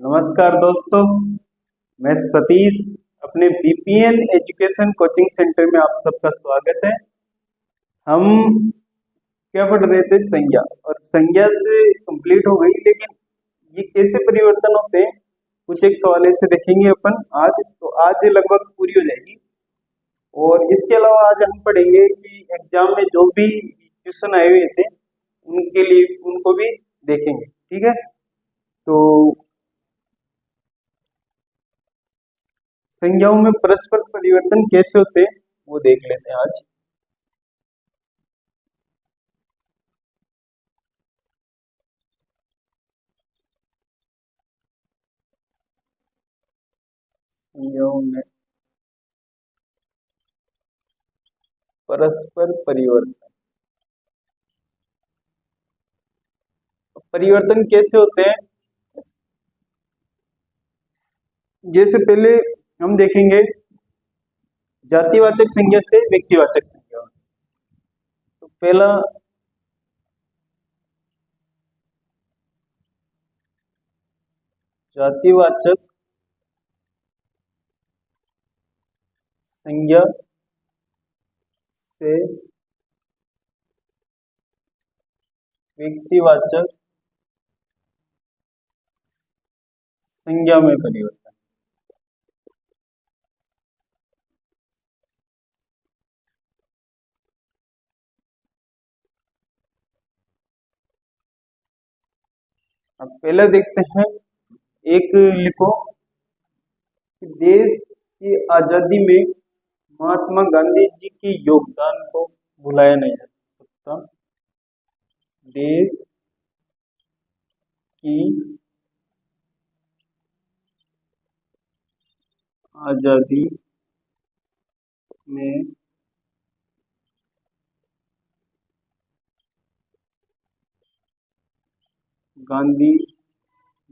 नमस्कार दोस्तों, मैं सतीश अपने बीपीएन एजुकेशन कोचिंग सेंटर में आप सबका स्वागत है। हम क्या पढ़ रहे थे? संज्ञा। और संज्ञा से कंप्लीट हो गई, लेकिन ये कैसे परिवर्तन होते हैं कुछ एक सवाल ऐसे देखेंगे अपन आज। तो आज लगभग पूरी हो जाएगी। और इसके अलावा आज हम पढ़ेंगे कि एग्जाम में जो भी क्वेश्चन आए हुए थे उनके लिए उनको भी देखेंगे। ठीक है, तो संज्ञाओं में परस्पर परिवर्तन कैसे होते हैं वो देख लेते हैं आज। संज्ञाओं में परस्पर परिवर्तन, परिवर्तन कैसे होते हैं? जैसे पहले हम देखेंगे जातिवाचक संज्ञा से व्यक्तिवाचक संज्ञा। तो पहला जातिवाचक संज्ञा से व्यक्तिवाचक संज्ञा में परिवर्तन। अब पहले देखते हैं, एक लिखो कि देश की आजादी में महात्मा गांधी जी के योगदान को भुलाया नहीं जा सकता। देश की आजादी में गांधी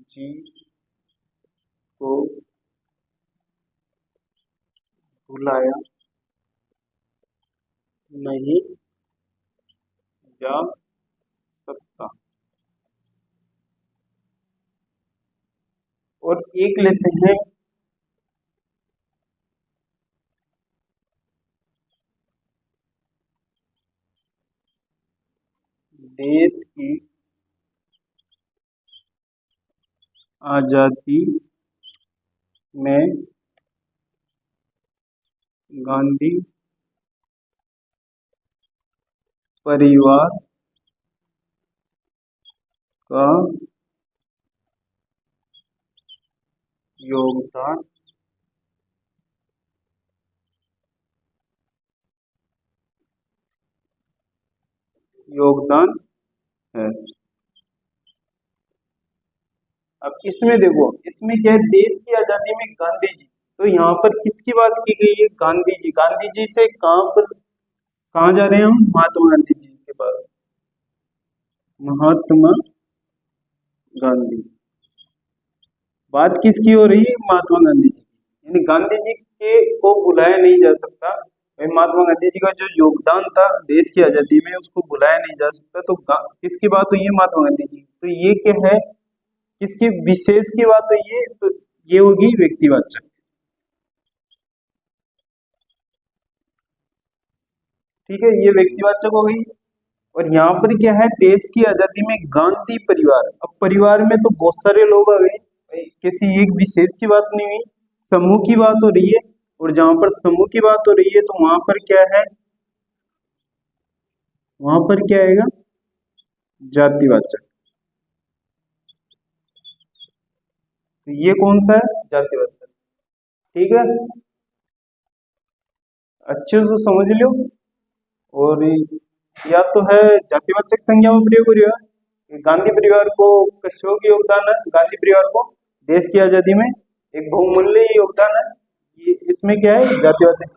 जी को भुलाया नहीं जा सकता। और एक लेते हैं, देश की आजादी में गांधी परिवार का योगदान योगदान है। अब इसमें देखो, इसमें क्या है, देश की आजादी में गांधी जी। तो यहाँ पर किसकी बात की गई है? गांधी जी। गांधी जी से कहाँ जा रहे हैं हम? महात्मा गांधी जी के पास। महात्मा गांधी, बात किसकी हो रही है? महात्मा गांधी जी की। यानी गांधी जी के को बुलाया नहीं जा सकता। भाई महात्मा गांधी जी का जो योगदान था देश की आजादी में उसको बुलाया नहीं जा सकता। तो किसकी बात हुई है? महात्मा गांधी जी। तो ये क्या है, किसकी विशेष की बात हुई है? तो ये होगी व्यक्तिवाचक। ठीक है, ये व्यक्तिवाचक हो गई। और यहाँ पर क्या है, देश की आजादी में गांधी परिवार। अब परिवार में तो बहुत सारे लोग आ गए, किसी एक विशेष की बात नहीं हुई, समूह की बात हो रही है। और जहां पर समूह की बात हो रही है तो वहां पर क्या है? वहां पर क्या आएगा? जातिवाचक। तो ये कौन सा है? जातिवाचक। ठीक है, अच्छे से समझ लो। और या तो है जातिवाचक संज्ञा में प्रयोग हो रहा है, गांधी परिवार को कशोक योगदान है, गांधी परिवार को देश की आजादी में एक बहुमूल्य योगदान है। ये इसमें क्या है? जातिवाचक।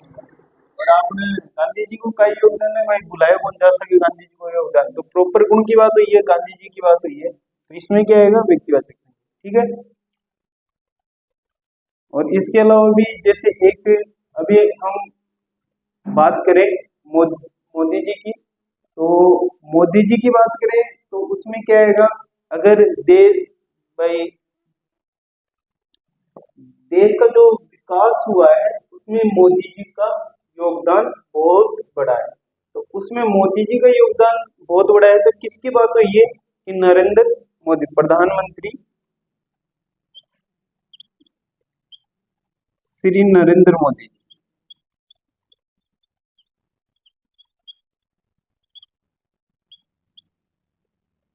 और आपने गांधी जी को का योगदान है भाई, बुलाया कौन जा सके गांधी जी को योगदान। तो प्रॉपर गुण की बात हुई है, गांधी जी की बात हुई है, तो इसमें क्या आएगा? व्यक्तिवाचक। ठीक है। और इसके अलावा भी जैसे एक, अभी हम बात करें मोदी जी की। तो मोदी जी की बात करें तो उसमें क्या आएगा? अगर देश, भाई देश का जो विकास हुआ है उसमें मोदी जी का योगदान बहुत बड़ा है। तो उसमें मोदी जी का योगदान बहुत बड़ा है, तो किसकी बात हुई है कि नरेंद्र मोदी, प्रधानमंत्री श्री नरेंद्र मोदी।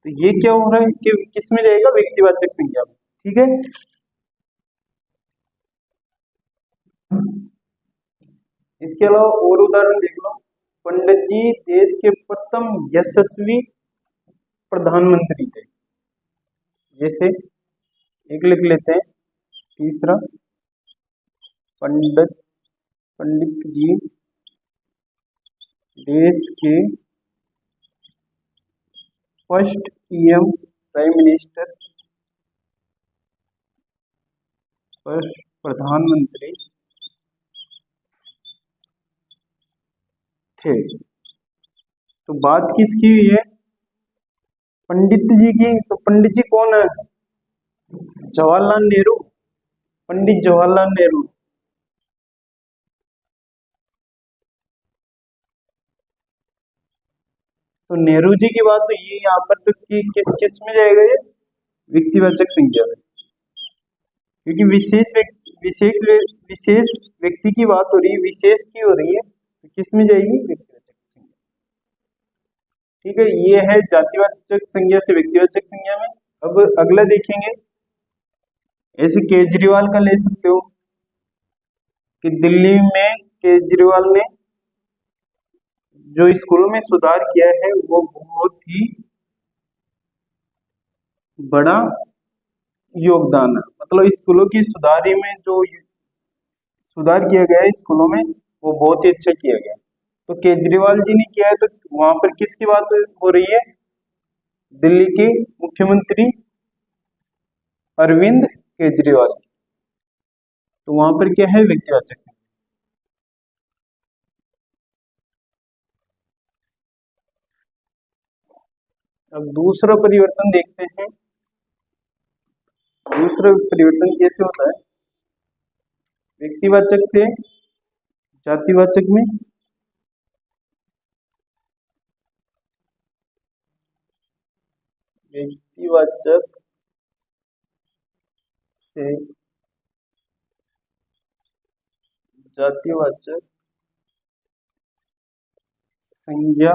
तो ये क्या हो रहा है कि किस में जाएगा, व्यक्तिवाचक संज्ञा में। ठीक है, इसके अलावा और उदाहरण देख लो। पंडित जी देश के प्रथम यशस्वी प्रधानमंत्री थे। जैसे एक लिख लेते हैं, तीसरा, पंडित पंडित जी देश के first PM, prime minister, first प्रधानमंत्री थे। तो बात किसकी हुई है, पंडित जी की। तो पंडित जी कौन है, जवाहरलाल नेहरू, पंडित जवाहरलाल नेहरू। तो नेहरू जी की बात तो ये यहाँ पर तो किस किस में जाएगा ये, व्यक्तिवाचक संज्ञा में, क्योंकि विशेष व्यक्ति की बात हो रही है, विशेष की हो रही है, तो किस में जाएगी, व्यक्तिवाचक संज्ञा। ठीक है, ये है जातिवाचक संज्ञा से व्यक्तिवाचक संज्ञा में। अब अगला देखेंगे, ऐसे केजरीवाल का ले सकते हो कि दिल्ली में केजरीवाल ने जो स्कूलों में सुधार किया है वो बहुत ही बड़ा योगदान है। मतलब स्कूलों की सुधारी में जो सुधार किया गया है स्कूलों में, वो बहुत ही अच्छा किया गया। तो केजरीवाल जी ने किया है, तो वहां पर किसकी बात हो रही है, दिल्ली के मुख्यमंत्री अरविंद केजरीवाल। तो वहां पर क्या है, व्यक्तिवाचक संज्ञा। अब दूसरा परिवर्तन देखते हैं, दूसरा परिवर्तन कैसे होता है, व्यक्तिवाचक से जातिवाचक में। व्यक्तिवाचक से जातिवाचक संज्ञा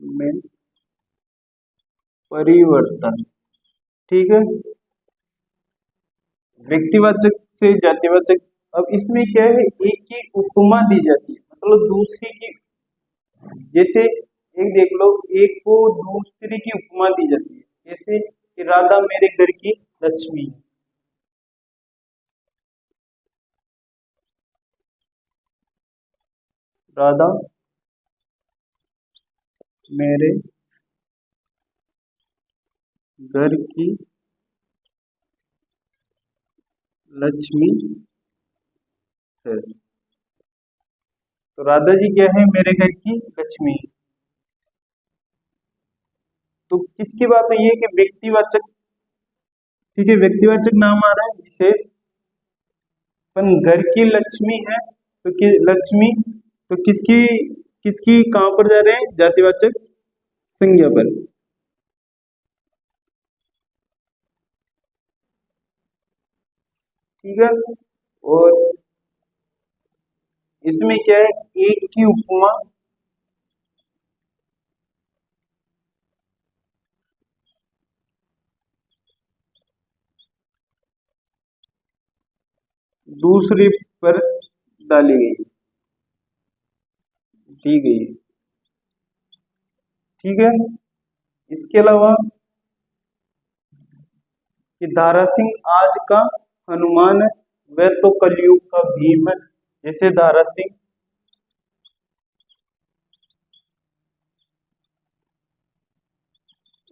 में परिवर्तन। ठीक है, व्यक्तिवाचक से जातिवाचक। अब इसमें क्या है, एक की उपमा दी जाती है, मतलब दूसरी की, जैसे एक देख लो, एक को दूसरी की उपमा दी जाती है, जैसे कि राधा मेरे घर की लक्ष्मी है। राधा मेरे घर की लक्ष्मी है। तो राधा जी क्या है, मेरे घर की लक्ष्मी। तो किसकी बात है, ये कि व्यक्तिवाचक। ठीक है, व्यक्तिवाचक नाम आ रहा है विशेष, पर घर की लक्ष्मी है, तो लक्ष्मी तो किसकी किसकी कहां पर जा रहे हैं, जातिवाचक संज्ञा पर। ठीक है, और इसमें क्या है, एक की उपमा दूसरी पर डाली गई, दी गई। ठीक है, इसके अलावा कि दारा सिंह आज का हनुमान है, वह तो कलयुग का भीम है। जैसे दारा सिंह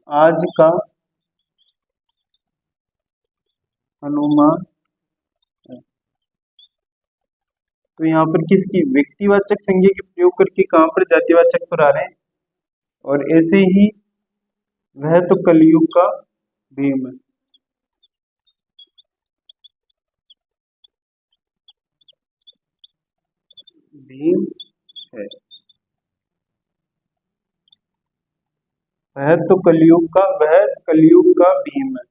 आज का हनुमान है। तो यहाँ पर किसकी, व्यक्तिवाचक संज्ञा के प्रयोग करके कहां पर, जातिवाचक पर आ रहे हैं। और ऐसे ही वह तो कलयुग का भीम है। भीम है। वह कलयुग का भीम है।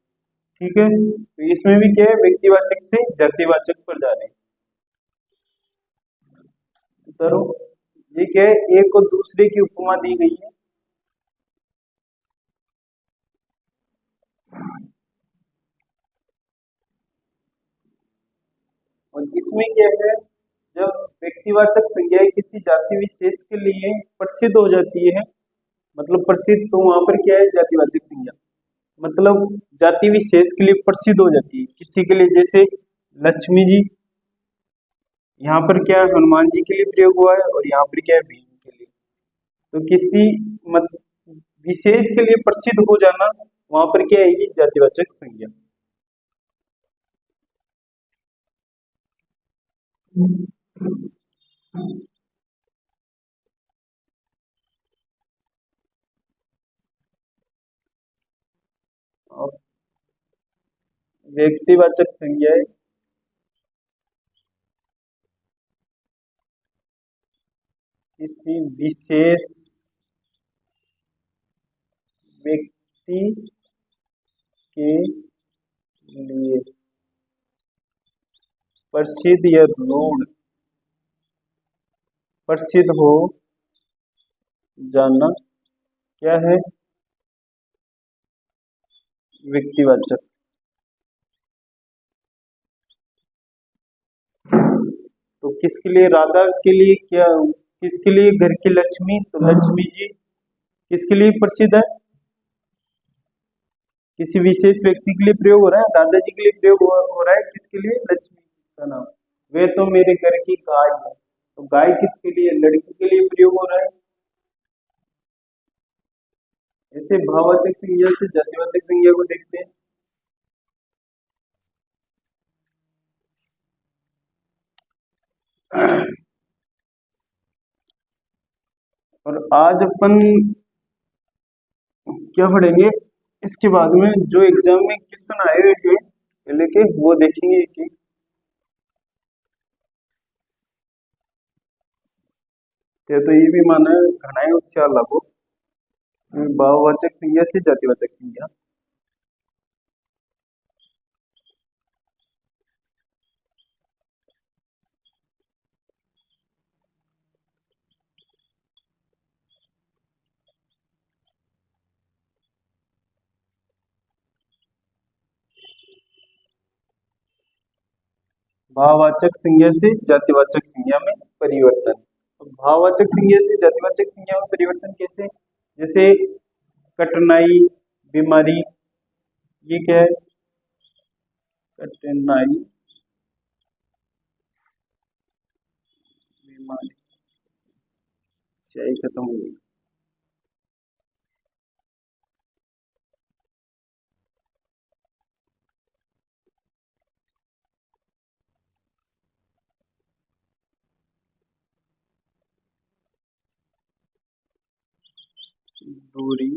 ठीक है, तो इसमें भी क्या है, व्यक्तिवाचक से जातिवाचक पर जा रहे हैं। करो, ये क्या है, एक और दूसरे की उपमा दी गई है। और इसमें क्या है, जब व्यक्तिवाचक संज्ञाएं किसी जाति विशेष के लिए प्रसिद्ध हो जाती है, मतलब प्रसिद्ध, तो वहां पर क्या है, जातिवाचक संज्ञा, मतलब जाति विशेष के लिए प्रसिद्ध हो जाती है किसी के लिए, जैसे लक्ष्मी जी, यहाँ पर क्या है, हनुमान जी के लिए प्रयोग हुआ है, और यहाँ पर क्या है, भीम के लिए। तो किसी मत विशेष के लिए प्रसिद्ध हो जाना, वहां पर क्या आएगी, जातिवाचक संज्ञा। अब व्यक्तिवाचक संज्ञाएं किसी विशेष व्यक्ति के लिए प्रसिद्ध या रूढ़, प्रसिद्ध हो जाना क्या है, व्यक्तिवाचक। तो किसके लिए, राधा के लिए क्या, किसके लिए घर की लक्ष्मी, तो लक्ष्मी जी किसके लिए प्रसिद्ध है, किसी विशेष व्यक्ति के लिए प्रयोग हो रहा है, दादाजी के लिए प्रयोग हो रहा है, किसके लिए, लक्ष्मी का नाम। वे तो मेरे घर की गाय है, तो गाय किसके लिए, लड़की के लिए प्रयोग हो रहा है। ऐसे भाववाचक संज्ञा से जातिवाचक संज्ञा को देखते हैं। और आज अपन क्या पढ़ेंगे, इसके बाद में जो एग्जाम में क्वेश्चन आए हुए थे पहले के, वो देखेंगे कि तो ये भी माना है, घनाए उससे अलग हो, भाववाचक संज्ञा से जातिवाचक संज्ञा। भाववाचक संज्ञा से जातिवाचक संज्ञा में परिवर्तन। भाववाचक संज्ञा से जातिवाचक संज्ञा में परिवर्तन कैसे, जैसे कठिनाई, बीमारी, ये क्या है, कठिनाई, बीमारी, स्याही खत्म हो गई, दूरी,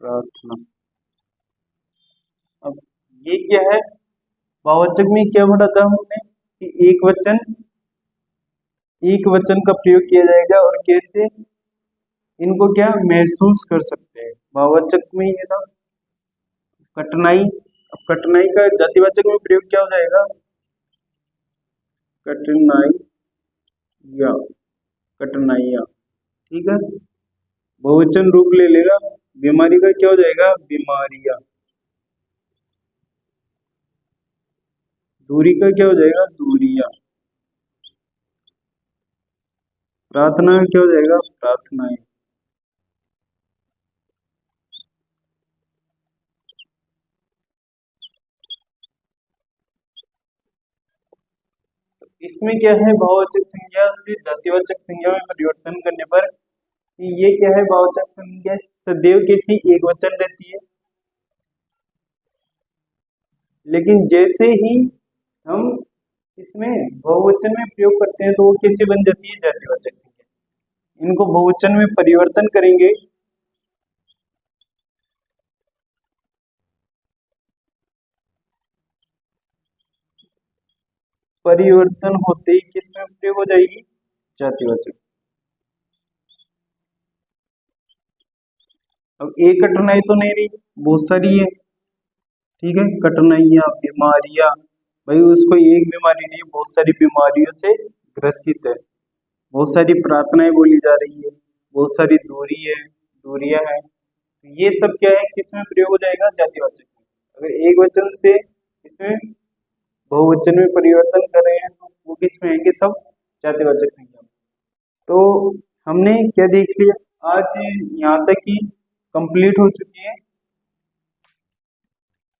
प्रार्थना। अब ये क्या है, भाववाचक में क्या पढ़ा था हमने कि एक वचन का प्रयोग किया जाएगा, और कैसे इनको क्या महसूस कर सकते हैं, भाववाचक में ये था कठिनाई। अब कठिनाई का जातिवाचक में प्रयोग क्या हो जाएगा, कठिनाई या कठिनाइया। ठीक है, बहुवचन रूप ले लेगा, बीमारी का क्या हो जाएगा, बीमारियां। दूरी का क्या हो जाएगा, दूरियां। प्रार्थना का क्या हो जाएगा, प्रार्थनाएं। इसमें क्या है, भाववाचक संज्ञा से जातिवाचक संज्ञा में परिवर्तन करने पर कि ये क्या है, भाववाचक संज्ञा सदैव किसी एक वचन रहती है, लेकिन जैसे ही हम इसमें बहुवचन में प्रयोग करते हैं, तो वो कैसे बन जाती है, जातिवाचक संज्ञा। इनको बहुवचन में परिवर्तन करेंगे, परिवर्तन होते ही किस में प्रयोग हो जाएगी? जातिवाचक। अब एक कठिनाई तो नहीं रही, बहुत सारी है। ठीक है, कठिनाइयां, बीमारियां, भाई उसको एक बीमारी नहीं, बहुत सारी बीमारियों से ग्रसित है। बहुत सारी प्रार्थनाएं बोली जा रही है, बहुत सारी दूरियां हैं। ये सब क्या है, किसमें प्रयोग हो जाएगा? जातिवाचक में। अगर एक वचन से इसमें बहुवचन में परिवर्तन कर रहे हैं तो वो किसमें आएंगे? सब जातिवाचक संज्ञा में। तो हमने क्या देख लिया आज? यहाँ तक ही कंप्लीट हो चुकी है,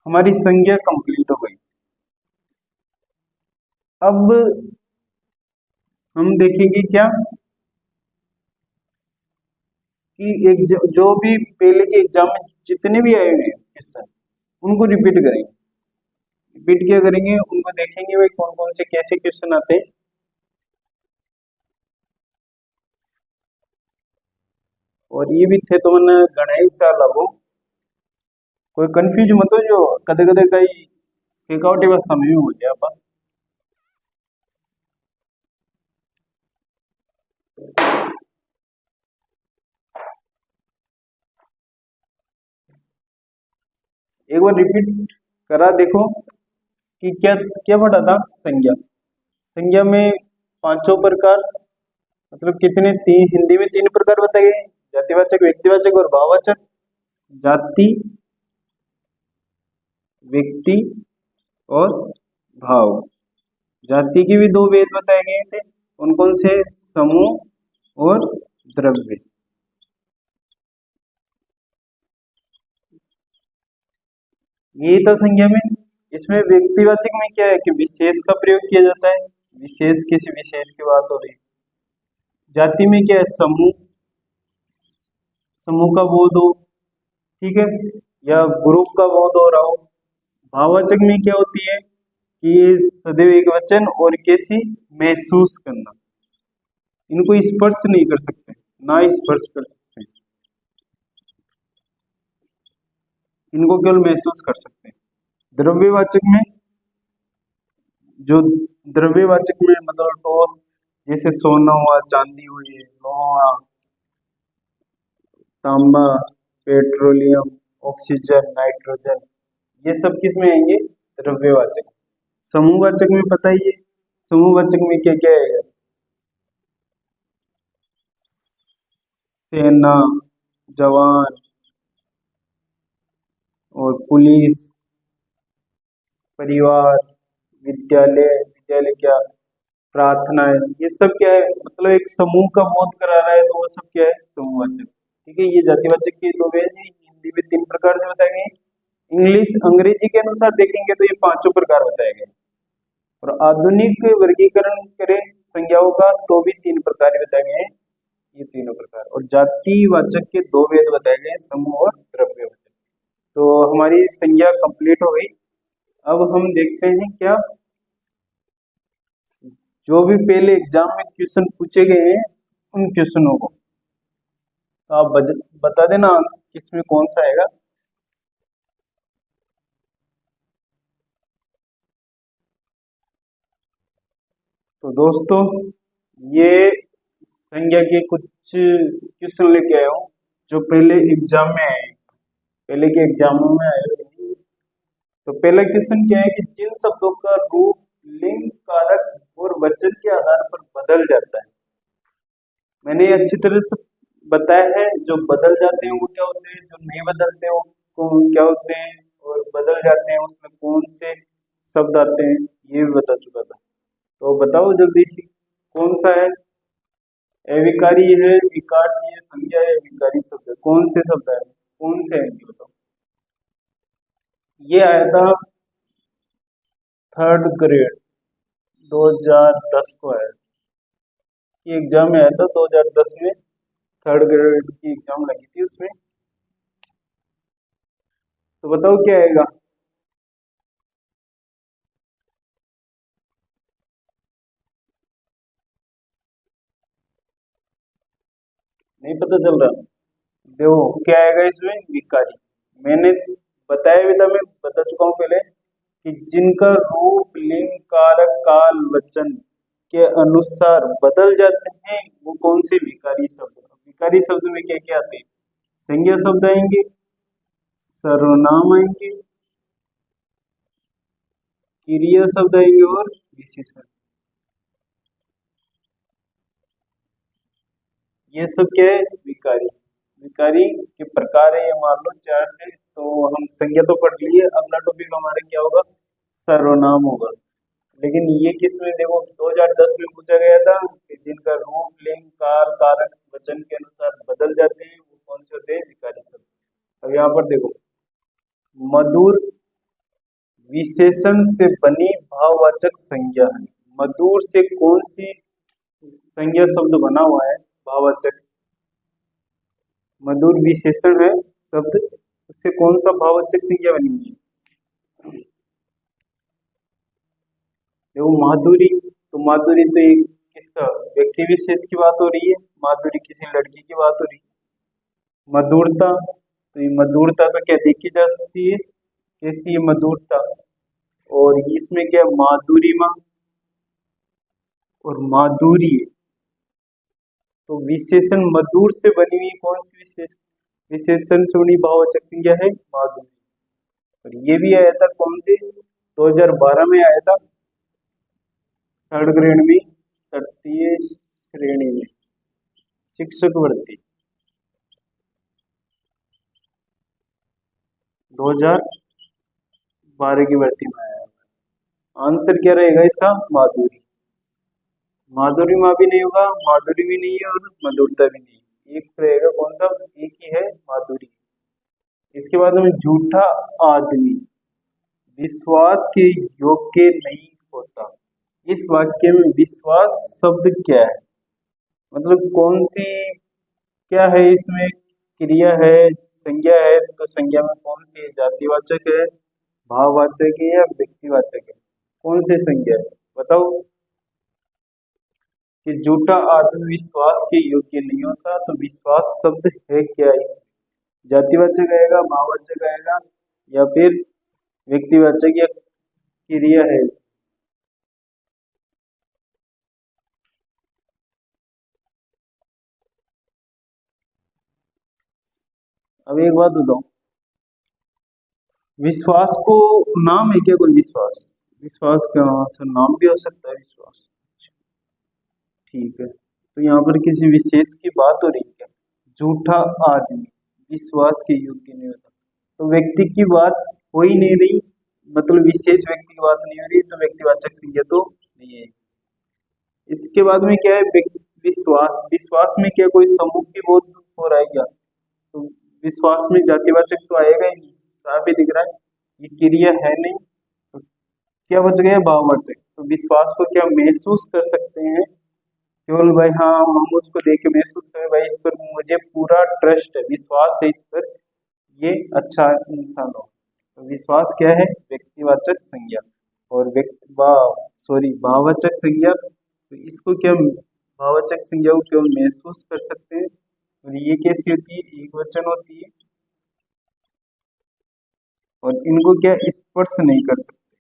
हमारी संज्ञा कंप्लीट हो गई। अब हम देखेंगे क्या कि जो भी पहले के एग्जाम में जितने भी आए हुए हैं क्वेश्चन, उनको रिपीट करेंगे। रिपीट क्या करेंगे? उनको देखेंगे भाई कौन कौन से कैसे क्वेश्चन आते हैं। और ये भी थे तो मैंने गणाई साल हो, कोई कंफ्यूज मत हो जो कदे कदे कई सिखावटी बस समय हो गया अपन। एक बार रिपीट करा देखो कि क्या क्या पढ़ा था? संज्ञा। संज्ञा में पांचों प्रकार, मतलब कितने? तीन, हिंदी में तीन प्रकार बताए गए हैं, जातिवाचक, व्यक्तिवाचक और भाववाचक। जाति, व्यक्ति और भाव। जाति के भी दो भेद बताए गए थे, कौन कौन से? समूह और द्रव्य। यही था संज्ञा में। इसमें व्यक्तिवाचक में क्या है कि विशेष का प्रयोग किया जाता है, विशेष किसी विशेष की बात हो रही है। जाति में क्या है? समूह, समूह का बोध हो, ठीक है, या ग्रुप का बोध हो रहा हो। भाववाचक में क्या होती है कि ये सदैव एक वचन और कैसी महसूस करना, इनको स्पर्श नहीं कर सकते, ना स्पर्श कर सकते, इनको केवल महसूस कर सकते हैं। द्रव्यवाचक में, जो द्रव्यवाचक में मतलब ठोस, जैसे सोना हुआ, चांदी हुई, लोहा, तांबा, पेट्रोलियम, ऑक्सीजन, नाइट्रोजन, ये सब किस में आएंगे? द्रव्यवाचक। समूहवाचक में पता ही है, समूहवाचक में क्या क्या है? सेना, जवान और पुलिस, परिवार, विद्यालय, विद्यालय क्या, प्रार्थनाएं, ये सब क्या है? मतलब एक समूह का बोध करा रहा है, तो वो सब क्या है? समूहवाचक। ठीक है, ये जातिवाचक के दो वे हैं, हिंदी में तीन प्रकार से बताए गए। इंग्लिश, अंग्रेजी के अनुसार देखेंगे तो ये पांचों प्रकार बताए गए। और आधुनिक वर्गीकरण करें संज्ञाओं का तो भी तीन प्रकार बताए गए हैं, ये तीनों प्रकार। और जातिवाचक के दो भेद बताए गए हैं, समूह और द्रव्यवाचक। तो हमारी संज्ञा कंप्लीट हो गई। अब हम देखते हैं क्या, जो भी पहले एग्जाम में क्वेश्चन पूछे गए हैं उन क्वेश्चनों को तो आप बता देना किसमें कौन सा आएगा। तो दोस्तों, ये संज्ञा के कुछ क्वेश्चन लेके आया हूँ जो पहले एग्जाम में आए, पहले के एग्जामों में आए हुए। तो पहला क्वेश्चन क्या है कि जिन शब्दों का रूप लिंग, कारक और वचन के आधार पर बदल जाता है। मैंने अच्छी तरह से बताया है, जो बदल जाते हैं वो क्या होते हैं, जो नहीं बदलते हैं वो क्या होते हैं, और बदल जाते हैं उसमें कौन से शब्द आते हैं, ये भी बता चुका था। तो बताओ जल्दी से कौन सा है? अविकारी है, विकारी है, संज्ञा है, विकारी शब्द है, कौन से शब्द है, कौन से है ये बताओ। ये आया था थर्ड ग्रेड 2010 को आया, ये एग्जाम में आया था 2010 में, थर्ड ग्रेड की एग्जाम लगी थी उसमें। तो बताओ क्या आएगा? नहीं पता चल रहा? देखो क्या आएगा इसमें, विकारी। मैंने बताया भी था, मैं बता चुका हूँ पहले कि जिनका रूप, लिंग, कारक, काल, वचन के अनुसार बदल जाते हैं वो कौन से विकारी शब्द। विकारी शब्द में क्या क्या आते हैं? संज्ञा शब्द आएंगे, सर्वनाम आएंगे, क्रिया शब्द आएंगे और विशेषण। ये सब क्या है? विकारी। विकारी के प्रकार है ये, मान लो 4 से। तो हम संज्ञा तो पढ़ लिए, अगला टॉपिक हमारा क्या होगा? सर्वनाम होगा। लेकिन ये किस में? देखो 2010 में पूछा गया था कि जिनका रूप, लिंग, काल, कारक, वचन के अनुसार बदल जाते हैं वो कौन से होते हैं? विकारी शब्द। अब यहाँ पर देखो, मधुर विशेषण से बनी भाववाचक संज्ञा है। मधुर से कौन सी संज्ञा शब्द बना हुआ है? भाववाचक। मधुर विशेषण है शब्द, उससे कौन सा भाववाचक संज्ञा बनी हुई है? देखो माधुरी, तो माधुरी तो एक किसका? व्यक्ति विशेष की बात हो रही है। माधुरी किसी लड़की की बात हो रही है। मधुरता, तो ये मधुरता तो क्या देखी जा सकती है? कैसी है मधुरता? और इसमें क्या? माधुरिमा और माधुरी। तो विशेषण मधुर से बनी हुई कौन सी विशेषण से बनी भाववाचक संज्ञा है? माधुरी। और ये भी आया था कौन से? 2012 में आया था, 3rd ग्रेड में, तृतीय श्रेणी में, शिक्षक भर्ती 2012 की भर्ती में आया। आंसर क्या रहेगा इसका? माधुरी। माधुरी माँ भी नहीं होगा, माधुरी भी नहीं है और मधुरता भी नहीं। एक रहेगा कौन सा? एक ही है, माधुरी। इसके बाद में झूठा आदमी विश्वास के योग्य नहीं होता। इस वाक्य में विश्वास शब्द क्या है? मतलब कौन सी क्या है इसमें? क्रिया है, संज्ञा है? तो संज्ञा में कौन सी है? जातिवाचक है, भाववाचक है या व्यक्तिवाचक है? कौन सी संज्ञा है बताओ? कि झूठा आदमी विश्वास के योग्य नहीं होता, तो विश्वास शब्द है क्या इसमें? जातिवाचक आएगा, भाववाचक आएगा या फिर व्यक्तिवाचक या क्रिया है? अब एक बात बताओ, विश्वास को नाम है क्या कोई? विश्वास, विश्वास का नाम भी हो सकता है विश्वास। ठीक है, तो यहाँ पर किसी विशेष की बात हो रही है क्या? झूठा आदमी विश्वास के योग्य नहीं होता, तो व्यक्ति की बात हो ही नहीं रही, मतलब विशेष व्यक्ति की बात नहीं हो रही, तो व्यक्तिवाचक संज्ञा तो नहीं है। इसके बाद में क्या है? विश्वास। विश्वास में क्या कोई समूह की बोध हो रहा है क्या? तो विश्वास में जातिवाचक तो आएगा ही नहीं, साफ ही दिख रहा है, ये क्रिया है नहीं, तो क्या बच गया? भाववाचक। तो विश्वास को क्या महसूस कर सकते हैं? केवल भाई हाँ, हम उसको देख के महसूस करें भाई इस पर मुझे पूरा ट्रस्ट है, विश्वास है इस पर, ये अच्छा इंसान हो। तो विश्वास क्या है? व्यक्तिवाचक संज्ञा। और भाववाचक संज्ञा, तो इसको क्या भाववाचक संज्ञा को केवल महसूस कर सकते हैं। और ये कैसी होती है? एक वचन होती है। और इनको क्या स्पर्श नहीं कर सकते,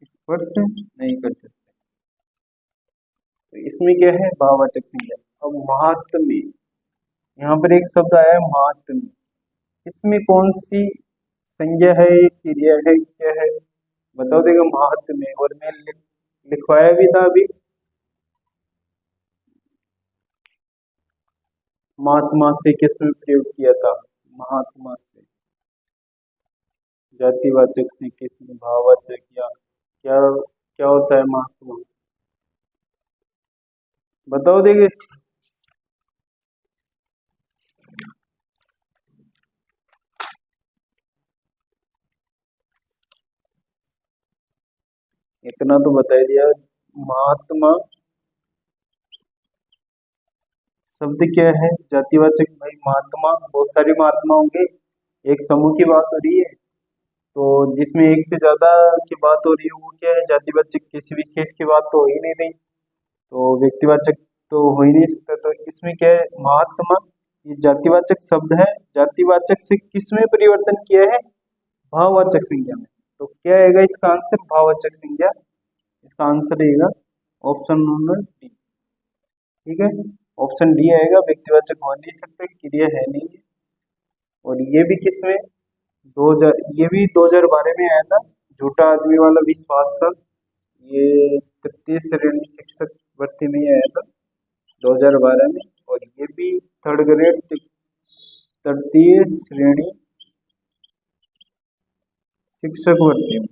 स्पर्श नहीं कर सकते। तो इसमें क्या है? भाववाचक संज्ञा। अब महात्म्य, यहाँ पर एक शब्द आया है महात्म्य, इसमें कौन सी संज्ञा है, क्रिया है, क्या है बताओ? देखो महात्म्य, और मैं लिखवाया भी था अभी, महात्मा से किसमें प्रयोग किया था? महात्मा से। जातिवाचक से किसमें? भाववाचक या क्या? क्या होता है महात्मा? बताओ देंगे। इतना तो बता ही दिया। महात्मा शब्द क्या है? जातिवाचक। भाई महात्मा, बहुत सारी महात्मा होंगे, एक समूह की बात हो रही है, तो जिसमें एक से ज्यादा की बात हो रही है वो क्या है? जातिवाचक। किसी विशेष की बात तो हो ही नहीं रही, तो व्यक्तिवाचक तो हो ही नहीं सकता। तो इसमें क्या है? महात्मा, ये जातिवाचक शब्द है, जातिवाचक से किसमें परिवर्तन किया है? भाववाचक संज्ञा में। तो क्या आएगा इसका आंसर? भाववाचक संज्ञा। इसका आंसर रहेगा ऑप्शन नंबर डी। ठीक है, ऑप्शन डी आएगा। व्यक्तिवाचक हो नहीं सकता, क्रिया है नहीं है। और ये भी किसमें? 2000, ये भी 2012 में आया था, झूठा आदमी वाला विश्वास था। ये तृतीय श्रेणी शिक्षक भर्ती में ही आया था 2012 में। और ये भी थर्ड ग्रेड तृतीय श्रेणी शिक्षक भर्ती में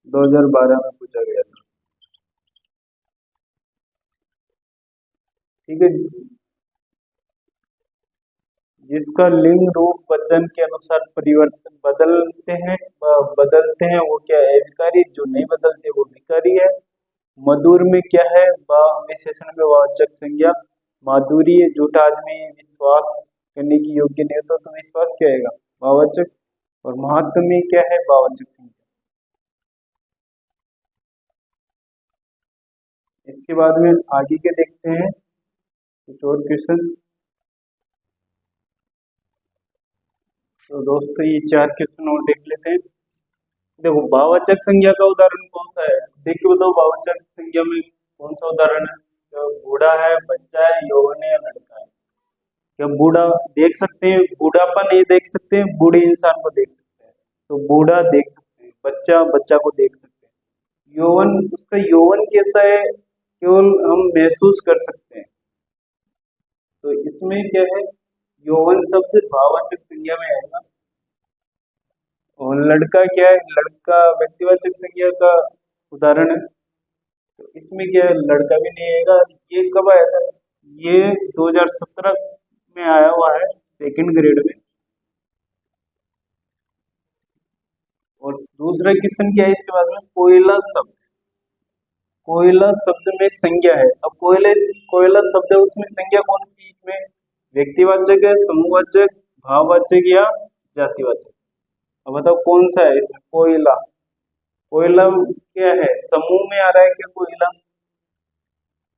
2012 में पूछा गया था। ठीक है, जिसका लिंग रूप वचन के अनुसार परिवर्तन बदलते हैं वो क्या है? विकारी। जो नहीं बदलते वो विकारी है। मधुर में क्या है? विशेषण में वाचक संज्ञा माधुरी है। झूठा आदमी विश्वास करने की योग्य नहीं होता, तो विश्वास क्या आएगा? भाववाचक। और महत्व में क्या है? भाववाचक संज्ञा। इसके बाद में आगे के देखते हैं कुछ और क्वेश्चन। तो दोस्तों ये 4 क्वेश्चन और देख लेते हैं। देखो भाववाचक संज्ञा का उदाहरण कौन सा है? देखिए बताओ, भाववाचक संज्ञा में कौन सा उदाहरण है? तो बूढ़ा है, बच्चा है, यौवन है या लड़का है? क्या बूढ़ा देख सकते हैं? बूढ़ापन ये देख सकते हैं, बूढ़े इंसान को देख सकते हैं। तो बूढ़ा देख सकते हैं, बच्चा बच्चा को देख सकते हैं। यौवन, उसका यौवन कैसा है केवल हम महसूस कर सकते हैं। तो इसमें क्या है? यौवन शब्द भाववाचक संज्ञा में आएगा। और लड़का क्या है? लड़का व्यक्तिवाचक संज्ञा का उदाहरण है। तो इसमें क्या है? लड़का भी नहीं आएगा। ये कब आया था? ये 2017 में आया हुआ है, सेकंड ग्रेड में। और दूसरा क्वेश्चन क्या है इसके बाद में? कोयला शब्द। कोयला शब्द में संज्ञा है। अब कोयला शब्द है, उसमें संज्ञा कौन सी? इसमें व्यक्तिवाचक है, समूहवाचक, भाववाचक या जातिवाचक? अब बताओ कौन सा है इसमें? कोयला। कोयला क्या है? समूह में आ रहा है क्या कोयला?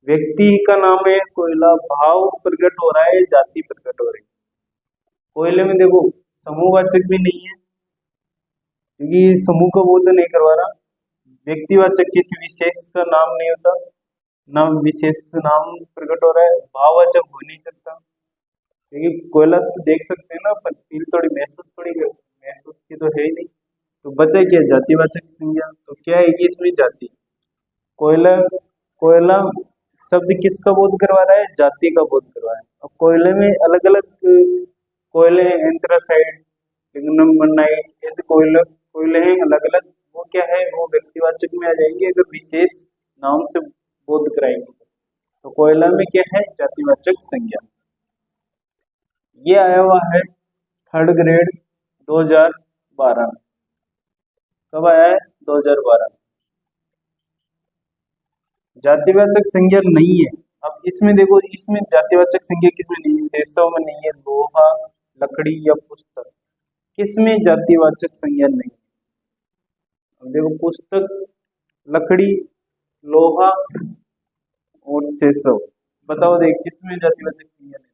व्यक्ति का नाम है कोयला। भाव प्रकट हो रहा है, जाति प्रकट हो रही है। कोयले में देखो समूहवाचक भी नहीं है, क्योंकि समूह का बोध नहीं करवा रहा। व्यक्तिवाचक किसी विशेष का नाम नहीं होता, नाम विशेष नाम प्रकट हो रहा है। भाववाचक हो नहीं सकता, क्योंकि कोयला तो देख सकते हैं ना, पर फील थोड़ी महसूस थोड़ी कर सकते, महसूस की तो है ही नहीं। तो बचा क्या? जातिवाचक संज्ञा। तो क्या है इसमें? जाति। कोयला, कोयला शब्द किसका बोध करवा रहा है? जाति का बोध करवा रहा है। अब कोयले में अलग अलग कोयले, एंथ्रासाइड, लिग्नामाइट, ऐसे कोयले कोयले हैं अलग अलग। वो क्या है? वो व्यक्तिवाचक में आ जाएंगे अगर विशेष नाम से बोध कराएंगे। तो कोयला में क्या है? जातिवाचक संज्ञा। ये आया हुआ है थर्ड ग्रेड 2012 में। कब आया है? 2012 में। जातिवाचक संज्ञा नहीं है। अब इसमें देखो, इसमें जातिवाचक संज्ञा किसमें नहीं है? शेषव में नहीं है, लोहा, लकड़ी या पुस्तक, किसमें जातिवाचक संज्ञा नहीं है? अब देखो पुस्तक, लकड़ी, लोहा और शेषव, बताओ देख किसमें जातिवाचक संज्ञा नहीं?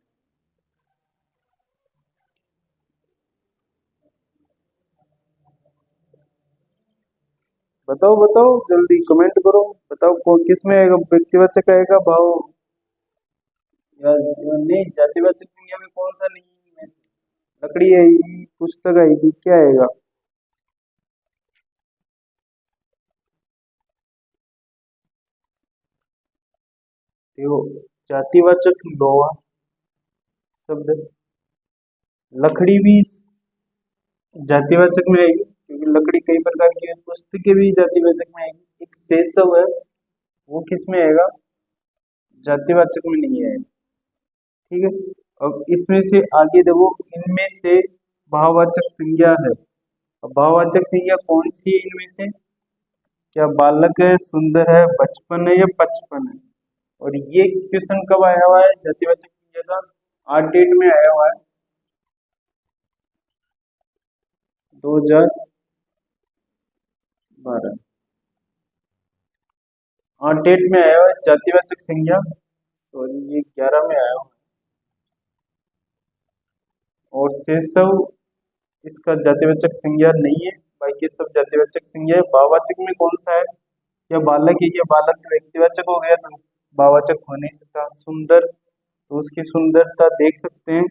बताओ बताओ जल्दी कमेंट करो, बताओ कौन किसमें आएगा? व्यक्तिवाचक आएगा, भाव या नहीं? जातिवाचक संज्ञा में कौन सा नहीं है? लकड़ी आएगी, पुस्तक आएगी, क्या आएगा? देखो जातिवाचक लोहा शब्द, लकड़ी भी जातिवाचक में आएगी क्योंकि लकड़ी कई प्रकार की है। पुस्तकें भी जातिवाचक में आएगी। एक शेषव है, वो किस में आएगा? जातिवाचक में नहीं आएगा। ठीक है, अब इसमें से आगे देखो, इनमें से भाववाचक संज्ञा है। अब भाववाचक संज्ञा कौन सी है इनमें से? क्या बालक है, सुंदर है, बचपन है या बचपन है? और ये क्वेश्चन कब आया हुआ है जातिवाचक संज्ञा का? 8 डेट में आया हुआ है, 2012। 8 डेट में आया हुआ है जातिवाचक संज्ञा। और ये 11 में आया हुआ है। और शेषव इसका जातिवाचक संज्ञा नहीं है, बाकी सब जातिवाचक संज्ञा है। भाववाचक में कौन सा है? या बालक है, या बालक व्यक्तिवाचक हो गया तो भाववाचक हो नहीं सकता। सुंदर, तो उसकी सुंदरता देख सकते हैं।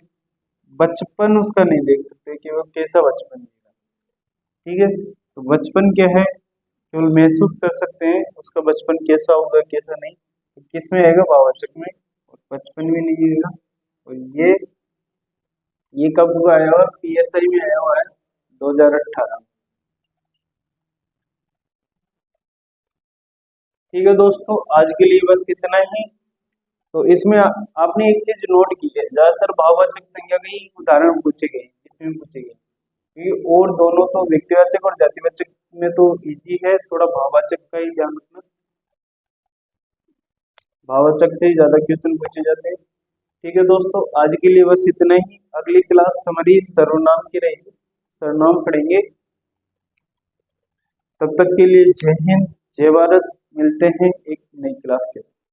बचपन उसका नहीं देख सकते कि वो कैसा बचपन जीगा। ठीक है, तो बचपन क्या है, केवल महसूस कर सकते हैं उसका बचपन कैसा होगा कैसा नहीं। तो किस में आएगा? भाववाचक में। और बचपन भी नहीं आएगा। और ये कब हुआ आया हुआ? PSI में आया हुआ है 2018। ठीक है दोस्तों, आज के लिए बस इतना ही। तो इसमें आपने एक चीज नोट की है, ज्यादातर भाववाचक संज्ञा के ही उदाहरण पूछे गए, इसमें पूछे गए क्योंकि और दोनों तो व्यक्तिवाचक और जातिवाचक में तो इजी है, थोड़ा भाववाचक का ही ध्यान रखना। भाववाचक से ही ज्यादा क्वेश्चन पूछे जाते हैं। ठीक है दोस्तों, आज के लिए बस इतना ही। अगली क्लास हमारी सर्वनाम की रहेगी, सर्वनाम पढ़ेंगे। तब तक के लिए जय हिंद, जय भारत। मिलते हैं एक नई क्लास के साथ।